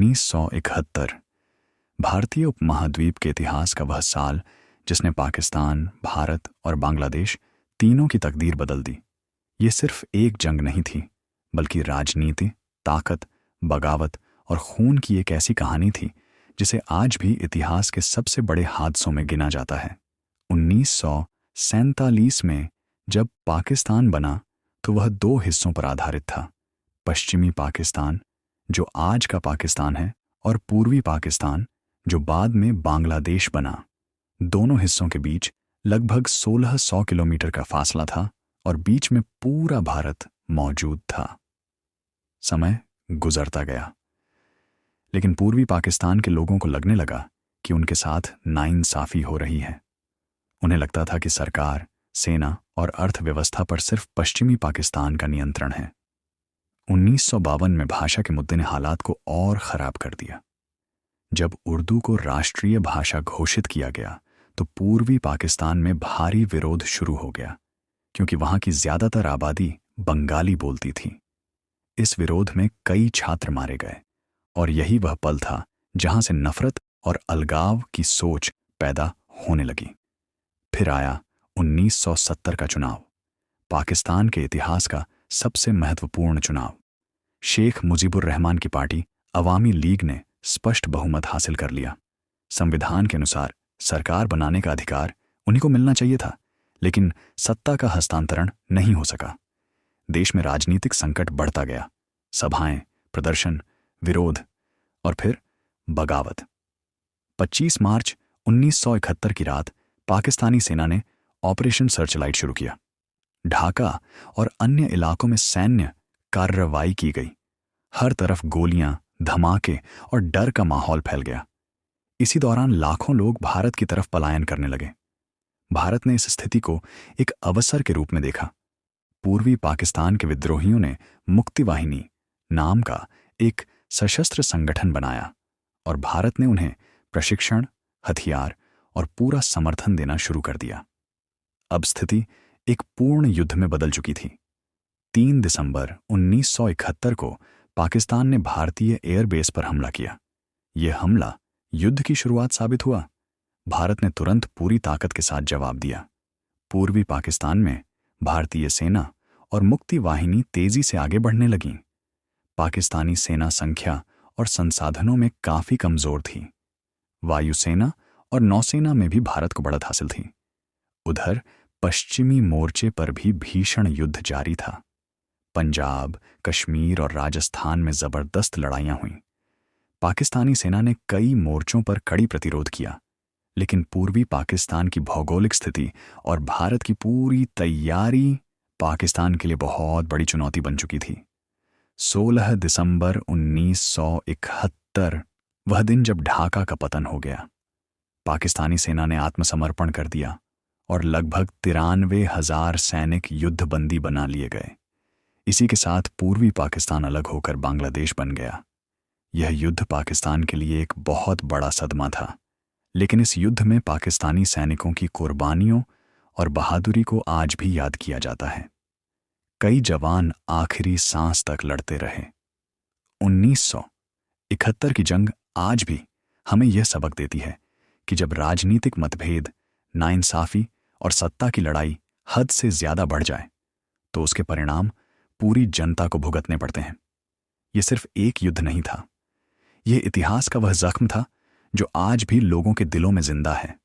1971 भारतीय उपमहाद्वीप के इतिहास का वह साल जिसने पाकिस्तान, भारत और बांग्लादेश तीनों की तकदीर बदल दी। ये सिर्फ एक जंग नहीं थी, बल्कि राजनीति, ताकत, बगावत और खून की एक ऐसी कहानी थी जिसे आज भी इतिहास के सबसे बड़े हादसों में गिना जाता है। 1947 में जब पाकिस्तान बना तो वह दो हिस्सों पर आधारित था। पश्चिमी पाकिस्तान, जो आज का पाकिस्तान है, और पूर्वी पाकिस्तान, जो बाद में बांग्लादेश बना। दोनों हिस्सों के बीच लगभग 1600 किलोमीटर का फासला था और बीच में पूरा भारत मौजूद था। समय गुजरता गया, लेकिन पूर्वी पाकिस्तान के लोगों को लगने लगा कि उनके साथ नाइंसाफी हो रही है। उन्हें लगता था कि सरकार, सेना और अर्थव्यवस्था पर सिर्फ पश्चिमी पाकिस्तान का नियंत्रण है। 1952 में भाषा के मुद्दे ने हालात को और खराब कर दिया। जब उर्दू को राष्ट्रीय भाषा घोषित किया गया तो पूर्वी पाकिस्तान में भारी विरोध शुरू हो गया, क्योंकि वहां की ज्यादातर आबादी बंगाली बोलती थी। इस विरोध में कई छात्र मारे गए और यही वह पल था जहां से नफरत और अलगाव की सोच पैदा होने लगी। फिर आया 1970 का चुनाव, पाकिस्तान के इतिहास का सबसे महत्वपूर्ण चुनाव। शेख मुजीबुर रहमान की पार्टी अवामी लीग ने स्पष्ट बहुमत हासिल कर लिया। संविधान के अनुसार सरकार बनाने का अधिकार उन्हीं को मिलना चाहिए था, लेकिन सत्ता का हस्तांतरण नहीं हो सका। देश में राजनीतिक संकट बढ़ता गया। सभाएं, प्रदर्शन, विरोध और फिर बगावत। 25 मार्च 1971 की रात पाकिस्तानी सेना ने ऑपरेशन सर्चलाइट शुरू किया। ढाका और अन्य इलाकों में सैन्य कार्रवाई की गई। हर तरफ गोलियां, धमाके और डर का माहौल फैल गया। इसी दौरान लाखों लोग भारत की तरफ पलायन करने लगे। भारत ने इस स्थिति को एक अवसर के रूप में देखा। पूर्वी पाकिस्तान के विद्रोहियों ने मुक्ति वाहिनी नाम का एक सशस्त्र संगठन बनाया और भारत ने उन्हें प्रशिक्षण, हथियार और पूरा समर्थन देना शुरू कर दिया। अब स्थिति एक पूर्ण युद्ध में बदल चुकी थी। 3 दिसंबर 1971 को पाकिस्तान ने भारतीय एयरबेस पर हमला किया। यह हमला युद्ध की शुरुआत साबित हुआ। भारत ने तुरंत पूरी ताकत के साथ जवाब दिया। पूर्वी पाकिस्तान में भारतीय सेना और मुक्ति वाहिनी तेजी से आगे बढ़ने लगीं। पाकिस्तानी सेना संख्या और संसाधनों में काफी कमजोर थी। वायुसेना और नौसेना में भी भारत को बढ़त हासिल थी। उधर पश्चिमी मोर्चे पर भी भीषण युद्ध जारी था। पंजाब, कश्मीर और राजस्थान में जबरदस्त लड़ाइयां हुईं। पाकिस्तानी सेना ने कई मोर्चों पर कड़ी प्रतिरोध किया, लेकिन पूर्वी पाकिस्तान की भौगोलिक स्थिति और भारत की पूरी तैयारी पाकिस्तान के लिए बहुत बड़ी चुनौती बन चुकी थी। 16 दिसंबर 1971 वह दिन जब ढाका का पतन हो गया। पाकिस्तानी सेना ने आत्मसमर्पण कर दिया और लगभग 93,000 सैनिक युद्धबंदी बना लिए गए। इसी के साथ पूर्वी पाकिस्तान अलग होकर बांग्लादेश बन गया। यह युद्ध पाकिस्तान के लिए एक बहुत बड़ा सदमा था, लेकिन इस युद्ध में पाकिस्तानी सैनिकों की कुर्बानियों और बहादुरी को आज भी याद किया जाता है। कई जवान आखिरी सांस तक लड़ते रहे। 1971 की जंग आज भी हमें यह सबक देती है कि जब राजनीतिक मतभेद, नाइंसाफी और सत्ता की लड़ाई हद से ज्यादा बढ़ जाए तो उसके परिणाम पूरी जनता को भुगतने पड़ते हैं। यह सिर्फ एक युद्ध नहीं था, यह इतिहास का वह जख्म था जो आज भी लोगों के दिलों में जिंदा है।